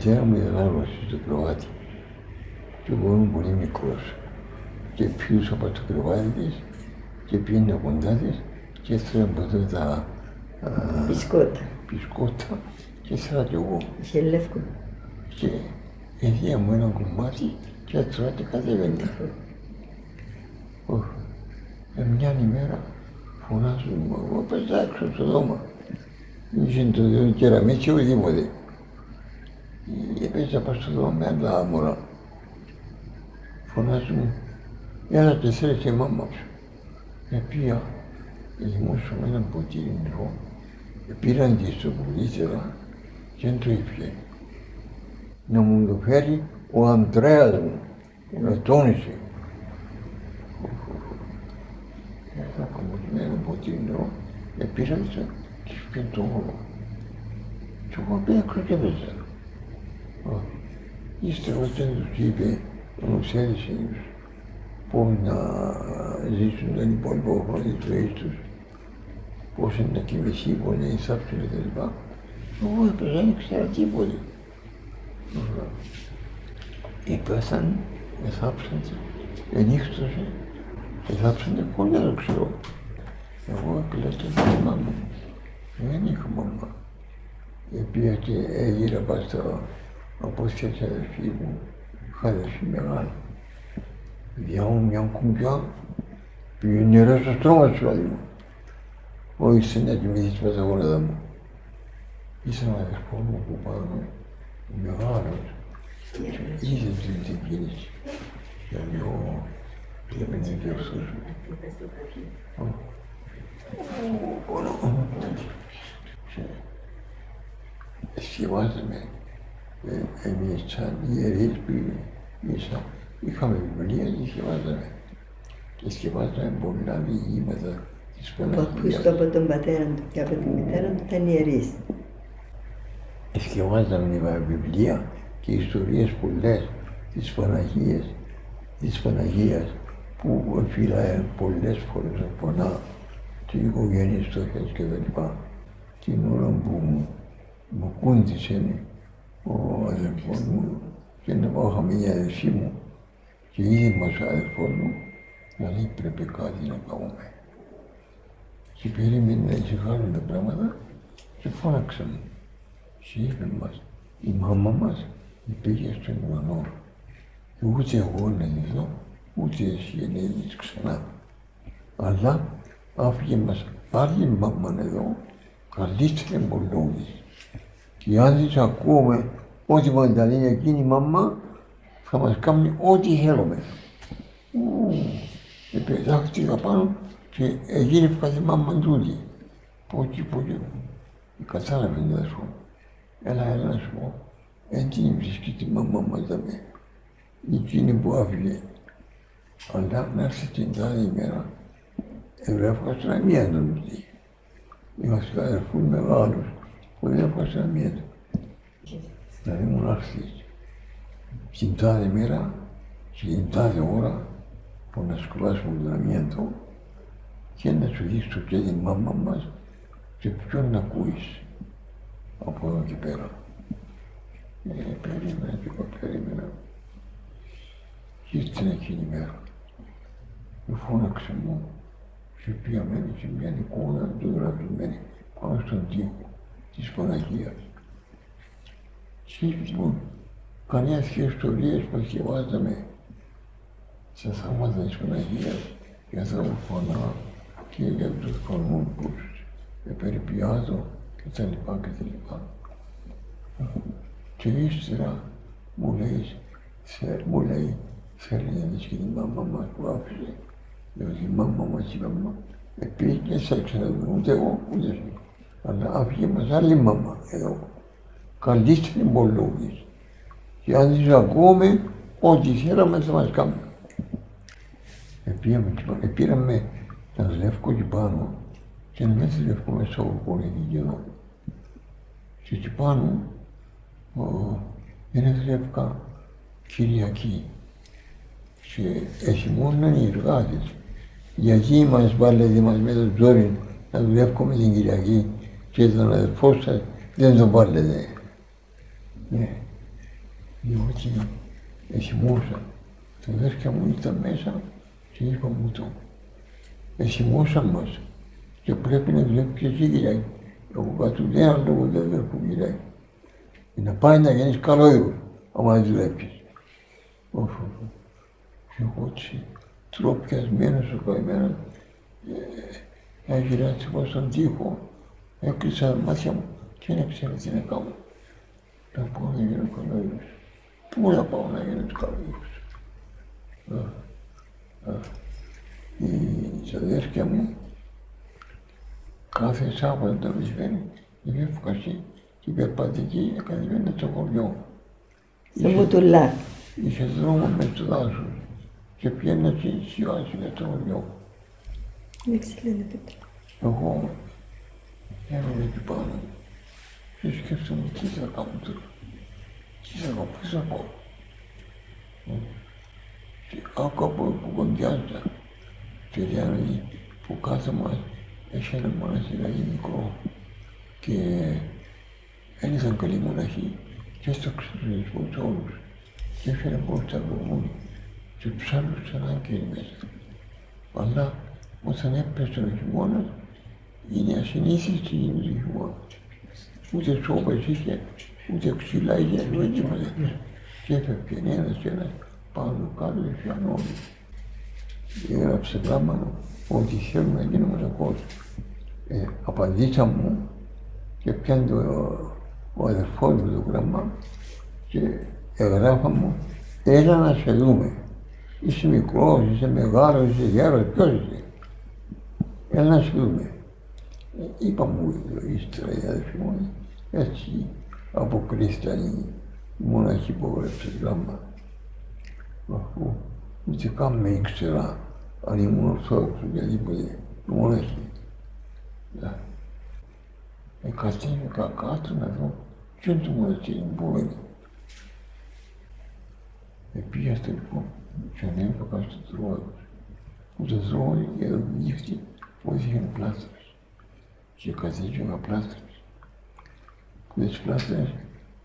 μητέρα μου ήταν στο κρεβάτι και εγώ ήμουν πολύ μικρός και πιούσα από το κρεβάτι της και πήγαινε κοντά της και έφερε από τότε τα μπισκότα και έφερα κι εγώ. Είχε λεύκο. Και έδια μου ένα κομμάτι και έτρωα και κατέβαινε. Μια ημέρα φωνάζουν μου, εγώ πέσα έξω στο δώμα. Είχε το κεραμίτσι οτιδήποτε. Έπαιζα πάνω στο δώμα με άλλα μωρά. Φωνάζουν μου, έλα και θέλει και η μάμα σου. Πήγα, δημόσω με ένα ποτήρι νερό. Πήραν τη στο πουλίτερα και δεν το ήπιε. Να μου το φέρει ο Ανδρέας μου, να τόνισε. Έφαγα με ένα ποτήρι νερό, πήραν και σπίτι το όλο. Και εγώ πήγα έξω και έπαιζα. Ύστερα όταν τους είπε, να ξέρεις πώς να ζήσουν τον υπόλοιπο χρόνο της ζωής τους, πώς είναι να κοιμηθεί, πώς να εισάψουν κτλ. Εγώ έπαιζα, δεν ήξερα τίποτε. Έπεσαν, εσάψαν, ενύχτωσε, εσάψαν πολύ, δεν το ξέρω. Εγώ έκλαιγα τη μάμα μου, δεν είχα μάμα. Πήγα και έγιρα πάνω στο απόσταση αδερφή μου, είχα αδερφή μεγάλη. Διάω μια κουμπιά, πήγε νερό στο στρώμα σου, μου. Όχι να κοιμηθείς μέσα τα γόνατα μου. Είσαι ένα αδερφό μου που πάνω, μεγάλος, είδε την κίνηση. Και λέω, έπαιρνε και αυτός μου. Σκευάζαμε εμείς σαν ιερείς μέσα. Είχαμε βιβλία και σκευάζαμε. Και σκευάζαμε πολλά διηγήματα της Παναγίας. Που ακούστο από τον πατέρα του και από την μητέρα του ήταν ιερείς. Σκευάζαμε βιβλία και ιστορίες πολλές της Παναγίας που φύλαγε πολλές φορές από την οικογένεια στόχιας και τα λοιπά. Την ώρα που μου κούντισε ο αδερφός μου και να πάω χαμηλή αδερφή μου και είδε μας ο αδερφός μου, δηλαδή πρέπει κάτι να κάνουμε. Και περίμενε να ησυχάσουν τα πράγματα και φώναξε μου. Και είπε μας, η μάμα μας πήγε στον ουρανό. Και ούτε εγώ να τη δω, ούτε εσύ να δεις ξανά. Αλλά άφηγε μας άλλη μάμα εδώ, καλύτερη εμπολόγηση. Και αν της ακούμε ό,τι μας τα λέει εκείνη η μαμά, θα μας κάνει ό,τι θέλουμε. Πετάχτηκα πάνω και εγύρευκα τη μάμα τούτη. Πότσι, κατάλαβε να σου πω. Έλα να σου πω, δεν την βρίσκει τη μαμά μας δαμε. Εκείνη που άφηγε. Αλλά να έρθει την τάδε ημέρα, ευρέφηκα στον αμία τον δει. Είμαστε αδερφούς μεγάλους, που δεν έφυγα στον αμία του. Δηλαδή μου να έρθει την τάδε μέρα και την τάδε ώρα που να σκουλάσουμε τον αμία του και να σου δεις το και την μάμα μας και ποιον να ακούεις από εδώ και πέρα. Περίμενα και εγώ περίμενα. Και ήρθε εκείνη η μέρα. Με φώναξε μου και πήγαμε σε μια εικόνα του γραφισμένη πάνω στον τοίχο της Παναγίας. Και λοιπόν, καμιά ιστορίες που διαβάζαμε στα θαύματα της Παναγίας για τα ορφανά και για τους κορμούκους, για περιποιάζω κτλ. Και ύστερα μου λέει, θέλει να δεις και τη μάμα μας που άφησε. Λέω, η μάμα μας είπαμε, πήγε και σε ξαναδούμε, ούτε εγώ, ούτε εσύ. Αλλά άφηγε μας άλλη μάμα εδώ. Καλύτερη εμπολόγηση. Και αν τις ακούμε, ό,τι θέλαμε θα μας κάνουμε. Πήραμε τα Λεύκο εκεί πάνω και να μέσα Λεύκο μέσα στο κολεγί εδώ. Και εκεί πάνω είναι Λεύκα Κυριακή. Και εθιμώναν οι εργάτες. Γιατί μας βάλετε μας με το ζόρι να δουλεύουμε την Κυριακή και τον αδερφό σας δεν τον βάλετε. Ναι. διότι εθιμούσα. Τα αδέρφια μου ήταν μέσα και είπα μου το. Εθιμούσαν μας και πρέπει να δουλεύει και εσύ Κυριακή. Εγώ κατ' λόγο δεν βλέπω Κυριακή. Να πάει να γίνεις καλό είδος, άμα δεν δουλεύεις. Όχι. Και εγώ έτσι τροπιασμένος ο καημένος έγιρα έτσι πάνω στον τοίχο, έκλεισα τα μάτια μου και δεν ήξερα τι να κάνω. Να πω να γίνω καλό είδος. Πού να πάω να γίνω καλό είδος. Η αδέρφια μου κάθε Σάββατο το μεσημέρι η Εύκαση και η περπατική κατεβαίνει στο χωριό. Σε Βουτουλά. Είχε δρόμο μες στο δάσος και πιένε έτσι σιγά σιγά στο χωριό. Δεν ξυλένε Πέτρο. Εγώ έμεινε εκεί πάνω και σκέφτομαι τι θα κάνω τώρα. Τι θα κάνω, πού θα πάω. Και άκουα που κοντιάζα και διάλογοι που κάθε μας έχει ένα μοναστηράκι μικρό και δεν ήταν καλοί μοναχοί και στο εξωτερικό τους όλους και έφερε από τα κορμούν και ψάλουσαν άγγελοι μέσα. Αλλά όταν έπεσε ο χειμώνας, είναι ασυνήθιστη η χειμώνα. Ούτε σώπες είχε, ούτε ξυλά είχε, ούτε τίποτα. Και έφευγε ένας και ένας πάνω κάτω και πιάνο όλοι. Έγραψε γράμμα ότι θέλουν να γίνουμε το κόσμο. Απαντήσα μου και πιάνε ο αδερφός μου το γράμμα και εγγράφα μου, έλα να σε δούμε. Είσαι μικρός, είσαι μεγάλος, είσαι γέρος, ποιος είσαι. Έλα να σε δούμε. Είπα μου ύστερα η αδερφή μου, έτσι αποκρίστηκαν οι μοναχοί που έγραψε γράμμα. Αφού ούτε καν με ήξερα αν ήμουν ορθόδοξος οποιαδήποτε μοναχή. Κατέβηκα κάτω να δω ποιο είναι το μοναστήρι μου που είναι. Πήγα στο λοιπόν και ανέβηκα κάτω στο δρόμο. Που το δρόμο εδώ νύχτη που έδειχνε πλάστρες. Και κατέβηκα πλάστρες. Που τις πλάστρες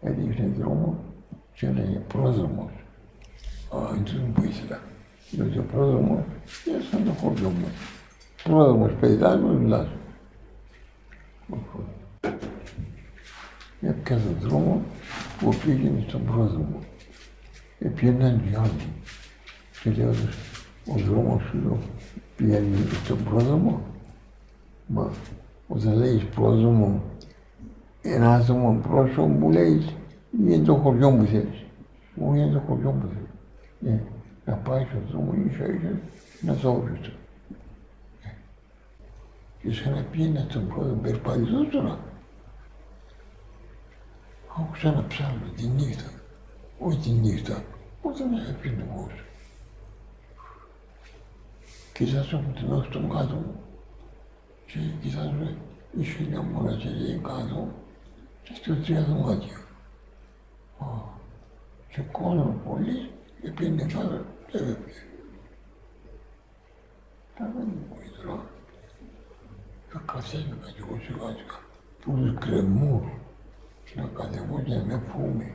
έδειχνε δρόμο και έλεγε πρόδρομος. Είναι το που ήθελα. Διότι ο πρόδρομος είναι σαν το χωριό μου. Πρόδρομος παιδιτάς μου μιλάς. Έπιασα τον δρόμο που πήγαινε στον πρόδρομο. Πήγαιναν οι άλλοι. Και λέω, ο δρόμος σου πηγαίνει στον πρόδρομο. Μα όταν λέγεις πρόδρομο, ένα άτομο πρόσωπο μου λέει, είναι το χωριό μου θέλεις. Μου είναι το χωριό μου θέλεις. Να πάει στον δρόμο ίσα να το όφησε. Και σαν να πήγαινα στον πρόδρομο, περπατήσω τώρα. Άκουσα να ψάχνω τη νύχτα. Όχι τη νύχτα, όταν έφυγε ο φως. Κοιτάζω από την όχθη των κάτω μου και κοιτάζω ίσως μια μοναχή κάτω και στο τρία δωμάτια. Και κόλλω πολύ και πήγαινε κάτω και έφευγε. Δεν μου βοηθρά. Θα κατέβηκα κι εγώ σιγά σιγά τους κρεμούς να κατεβώ και να με φούμε.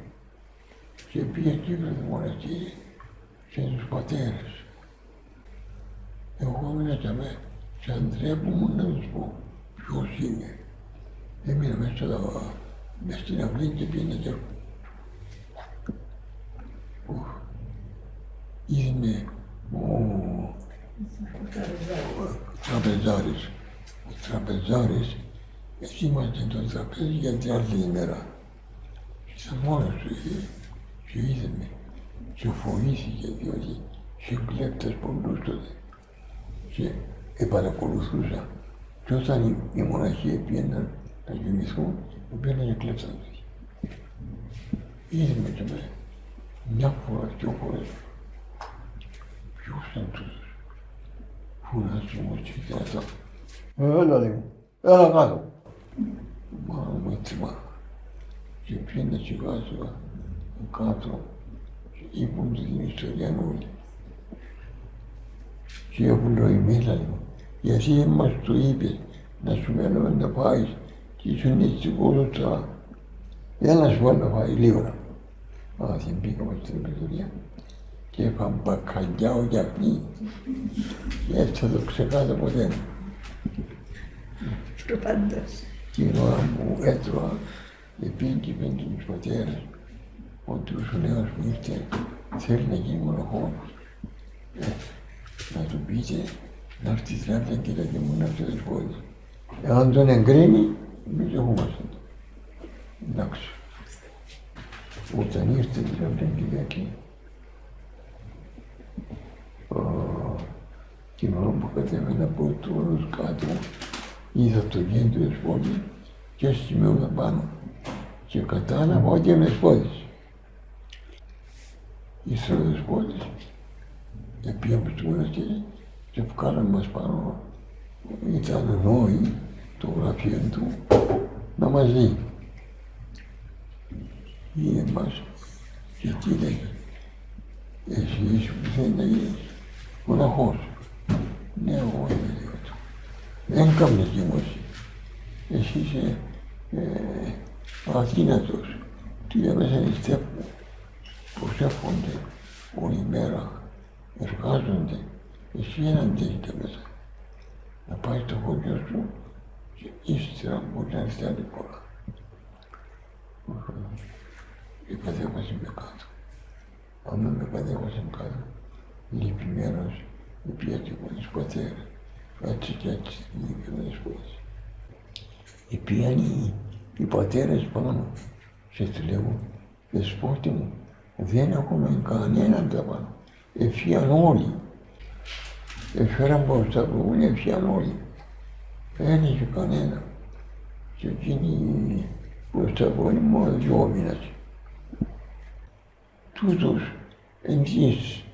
Και πήγα εκεί στο μοναστήρι και τους πατέρες. Εγώ έμεινα και με και αντρέπομαι να τους πω ποιος είναι. Έμεινα μες στην αυλή και πήγαινα και είναι ο τραπεζάρης. Ο τραπεζάρης ετοίμασε το τραπέζι για την άλλη ημέρα. Ήταν μόνος του και είδε με και φοβήθηκε διότι είχε κλέπτες πολλούς τότε και επαρακολουθούσα. Και όταν οι μοναχοί πήγαιναν να γεννηθούν, πήγαιναν και κλέπταν τους. Είδε με και με μια φορά, δυο φορές. Ποιος ήταν τούτος. Φωνάζω όμως και κρατάω. Έλα λίγο, έλα κάτω. Μάλλον με τριμά. Και πήγαινε σιγά σιγά κάτω και είπαν την ιστορία όλη. Και εγώ λέω μίλα λίγο, γιατί μας το είπες να σου μένω να πάεις και ήσουν έτσι κόλωσα. Δεν να σου βάλω να πάει λίγο. δεν πήγαμε στην επιδορία και είπαμε μπακαλιά ο γιαπνί και έτσι θα το ξεχάσω ποτέ. Προφανώς. Την ώρα που έτρωα, επίκυπε τους πατέρες ότι ο νέος που ήρθε θέλει να γίνει μοναχός. Να του πείτε να έρθει στην άκρη και να γεμούν αυτό το σπόδι. Εάν τον εγκρίνει, εμείς δεχόμαστε. Εντάξει. Όταν ήρθε δηλαδή την Κυριακή, την ώρα που κατέβαινα από το όρος κάτω, είδα το γέντο σπόδι και σημειώνα πάνω και κατάλαβα ότι είναι σπόδις. Ήρθε ο σπόδις, πήγαμε στο μοναστήρι και βγάλαμε μας πάνω. Ήταν νόη το γραφείο του να μας δει. Είδε μας και τι λέγε, εσύ που θέλει να γίνεις μοναχός. Ναι, εγώ είμαι του. Δεν κάνεις δημόσια. Εσύ είσαι αδύνατος. Τι για μέσα είναι στέπου. Προσεύχονται όλη μέρα, εργάζονται. Εσύ δεν αντέχετε μέσα. Να πάει στο χωριό σου και ύστερα μπορεί να έρθει άλλη φορά. Και κατέβασε με κάτω. Άμα με κατέβασε κάτω, λείπει μέρος, πήγα και με τους πατέρες. Έτσι και έτσι λείπει με τις πόδες. Πήγαν οι πατέρες πάνω και του λέγω, δεσπότη μου, δεν έχουμε κανέναν τα πάνω. Έφυγαν όλοι. Έφεραν μπροστά που έφυγαν όλοι. Δεν είχε κανένα. Και εκείνοι μπροστά από όλοι μόνο 2 μήνες. Τούτος εν της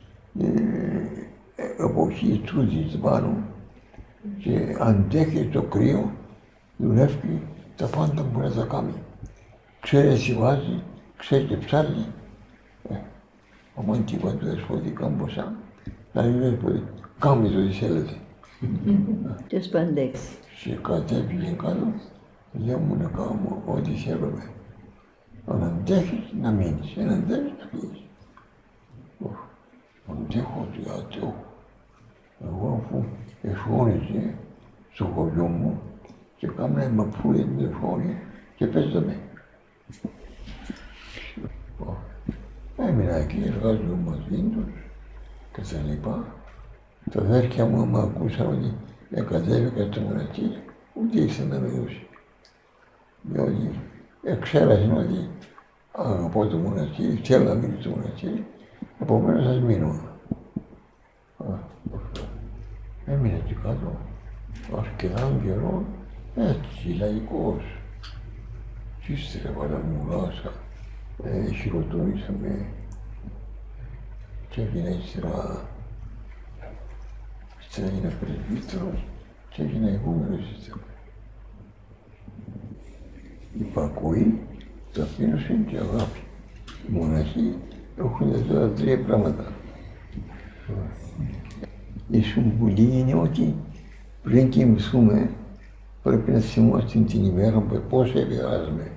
εποχής τούτης πάνω και αντέχει το κρύο, δουλεύει, τα πάντα μπορεί να τα κάνει. Ξέρει συμβάζει, ξέρει και ψάλλει. Άμα τίποτα του δεσπότη κάμποσα, να μην δεσπότη, κάμει το τι θέλετε. Ποιος που αντέξει. Και κατέβηκε κάτω, λέω μου να κάνω ό,τι θέλουμε. Αν αντέχεις να μείνεις, αν αντέχεις να μείνεις. Αντέχω, τι αντέχω. Εγώ αφού εφώνησε στο χωριό μου και κάμουν μαπούλες με εφώνη και παίζαμε. Έμεινα εκεί, εργάζομαι μαζί τους και τα λοιπά. Τα αδέρφια μου άμα ακούσαν ότι κατέβηκα στο μοναστήρι, ούτε ήρθαν να με δώσει. Διότι εξέρασαν ότι αγαπώ το μοναστήρι, θέλω να μείνω στο μοναστήρι, επομένως ας μείνω. Έμεινα εκεί κάτω, αρκετά καιρό, έτσι, λαϊκός. Κι ύστερα παραμουλάσα, χειροτονήσαμε και έγινα ύστερα έγινα πρεσβύτερος και έγινα ηγούμενος ύστερα. Η υπακοή, ταπείνωση και αγάπη. Οι μοναχοί έχουν τώρα 3 πράγματα. Η συμβουλή είναι ότι πριν κοιμηθούμε πρέπει να θυμόμαστε την ημέρα που πώς επηρεάζουμε.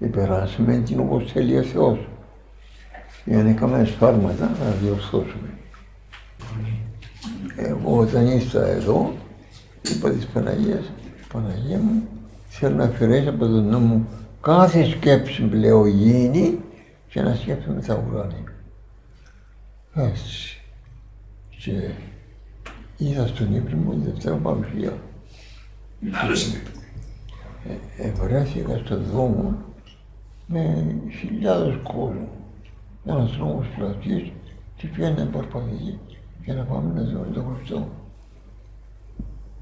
Επηρεάσουμε την όπως θέλει ο Θεός. Για να κάνουμε σφάλματα να διορθώσουμε. Εγώ όταν ήρθα εδώ, είπα της Παναγίας, Παναγία μου, θέλω να αφαιρέσει από τον νόμο μου κάθε σκέψη πλέον γίνει και να σκέφτομαι τα ουράνια. Έτσι. Και είδα στον ύπνο μου Δευτέρα παρουσία. Βρέθηκα στον δρόμο με χιλιάδες κόσμου. Ένας δρόμος πλατής και πήγαινε παρπατήσει για να πάμε να δούμε τον Χριστό.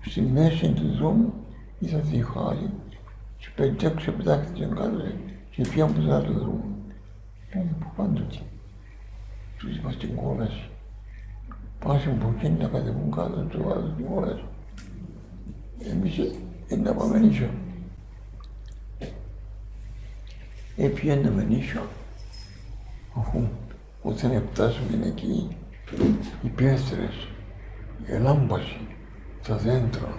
Στη μέση του δρόμου είδα τη χάρη και 5-6 πετάχτηκαν κάτω και πήγαν από τον άλλο δρόμο. Πήγαν από πάντοτε. Τους είπα στην κόλαση. Πάσουν από εκείνοι να κατεβούν κάτω, του βάζουν στην κόλαση. Εμείς να πάμε νήσιο. Πήγαιναμε νήσιο, αφού όταν φτάσαμε εκεί, οι πέτρες, η λάμπαση, τα δέντρα,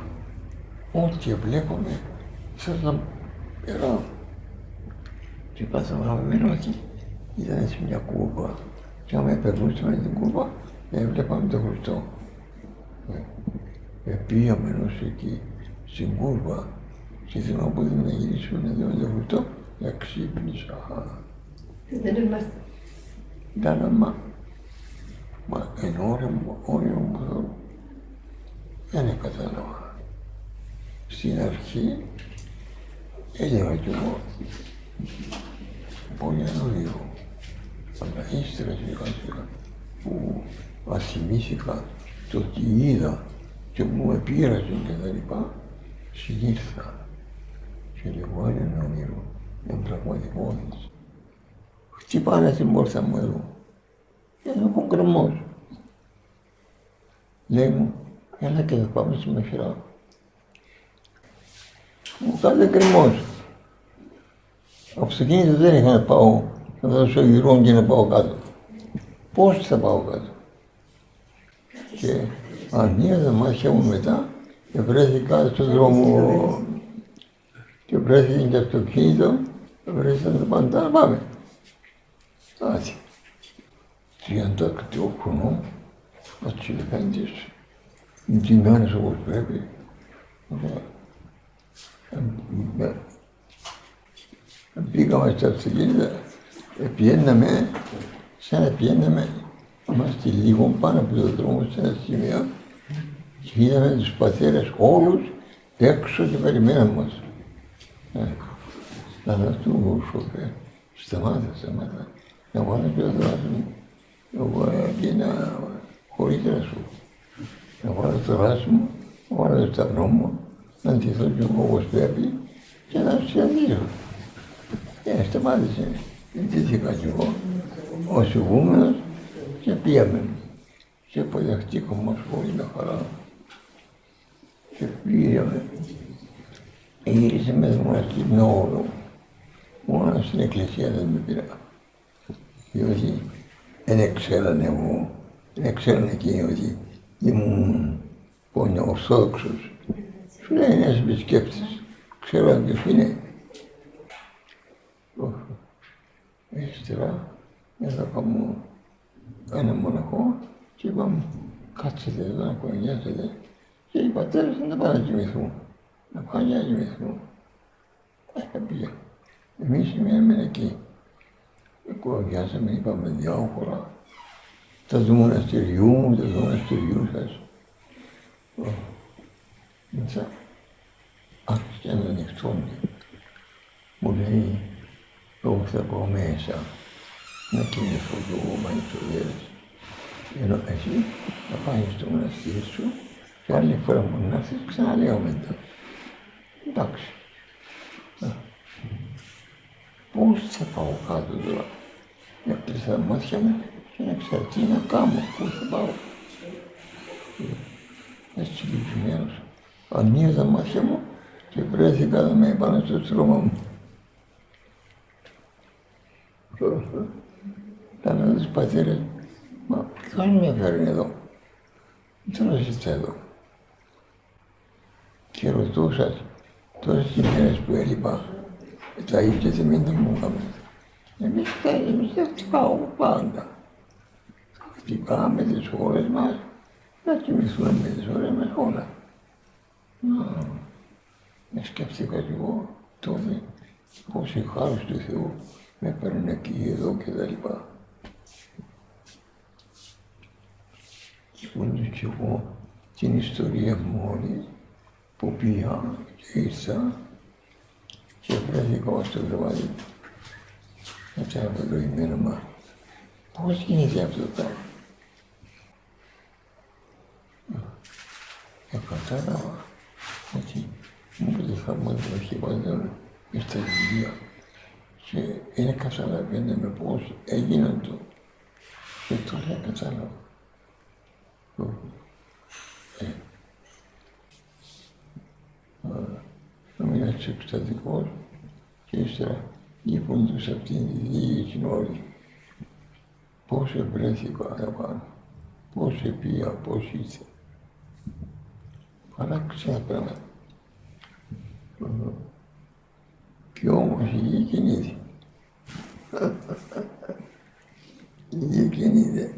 ό,τι βλέπαμε, σαν να περά. Και πάθαμε ότι ήταν σε μια κούρβα. Και άμα περνούσαμε την κούρβα, έβλεπαμε τον Χριστό. Πήγαμε ενός εκεί, στην κούρβα, και την ώρα που δεν να γυρίσουμε να δούμε τον Χριστό, ξύπνησα. Δεν είμαστε. Ήταν μα εν όνειρο μου εδώ, δεν κατάλαβα. Στην αρχή έλεγα κι εγώ, πολύ όνειρο, αλλά ύστερα σιγά που ασημήθηκα το τι είδα και που με πείραζε και τα λοιπά, συνήλθα και λέγω είναι όνειρο, είναι πραγματικότητα. Χτυπάνε στην πόρτα μου εδώ. Έχω γκρεμός. Λέει μου, έλα και θα πάμε στη Μεχερά. Μου κάνει γκρεμός. Αυτοκίνητο δεν είχα να πάω, να δώσω γυρών και να πάω κάτω. Πώς θα πάω κάτω. Και ανοίγα τα μάτια μου μετά και βρέθηκα στον δρόμο και βρέθηκε και αυτοκίνητο και βρέθηκα τα πάντα να πάμε. Άτι. 38 χρονών, ατσιλεπέντης, ντυμένος όπως πρέπει. Πήγαμε στα αυτοκίνητα, πιέναμε, σαν να πιέναμε, είμαστε λίγο πάνω από τον δρόμο σε ένα σημείο και είδαμε τους πατέρες όλους έξω και περιμέναν μας. Αλλά του σοφέρ, σταμάτα, να βάλω και το δράσο μου. Εγώ έγινα χωρίτερα σου. Να βάλω το δράσο μου, να βάλω το σταυρό μου, να ντυθώ κι εγώ όπως πρέπει και να σου συναντήσω. Σταμάτησε, ντύθηκα κι εγώ ως ηγούμενος και πήγαμε. Και αποδεχτήκαμε μας πολύ με χαρά. Και πήγαμε. Γύρισε με το μοναστήρι με όλο. Μόνο στην εκκλησία δεν με πήρα. Διότι δεν ξέρανε εγώ, δεν ξέρανε εκείνοι ότι ήμουν ορθόδοξος. Σου λέει ένας επισκέπτης, ξέρω ποιος είναι. Ύστερα έδωκα ένα μοναχό και είπαμε κάτσετε εδώ να κονιάσετε και οι πατέρες να πάνε να κοιμηθούν. Να πάνε να κοιμηθούν. Πήγα. Εμείς μέναμε εκεί. Κουραγιάσαμε, είπαμε διάφορα. Τα του μοναστηριού μου, τα του μοναστηριού σας. Μετά άρχισε να ανοιχτώνει. Μου λέει, εγώ θα πάω μέσα να κοιμηθώ κι εγώ μανιτολιέρες. Ενώ εσύ θα πάει στο μοναστήρι σου και άλλη φορά που να έρθεις ξαναλέω μετά. Εντάξει. Πώς θα πάω κάτω τώρα. Έκλεισα τα μάτια μου και να ξέρω τι να κάνω, πού θα πάω. Έτσι λυπημένος. Ανοίγα τα μάτια μου και βρέθηκα να με πάνω στο στρώμα μου. Ήταν τους πατέρες, μα ποιος με έφερε εδώ. Τώρα είστε εδώ. Και ρωτούσα τόσες ημέρες που έλειπα, τα ίδια θεμένα μου έκαμε. Εμείς δεν χτυπάμε πάντα. Χτυπάμε τις ώρες μας, να κοιμηθούμε με τις ώρες μας όλα. Με σκέφτηκα κι εγώ τότε πως η χάρη του Θεού με έπαιρνε εκεί, εδώ και τα λοιπά. Ήμουν κι εγώ την ιστορία μου όλη που πήγα και ήρθα και βρέθηκα ως το κρεβάτι. Μετά από το ημέρωμα, πώς γίνεται αυτό το πράγμα. Κατάλαβα ότι μου είχα μόνο χειβάδευε στα βιβλία και δεν καταλαβαίναμε πώς έγιναν το και τώρα κατάλαβα. Έμεινα εξεταστικός και ύστερα είπαν τους αυτήν τη διοίκηση όλη. Πώς ευρέθηκα επάνω, πώς επήγα, πώς ήρθε. Παράξενα πράγματα. Κι όμως η γη κινείται. Yiyecek yeniydi.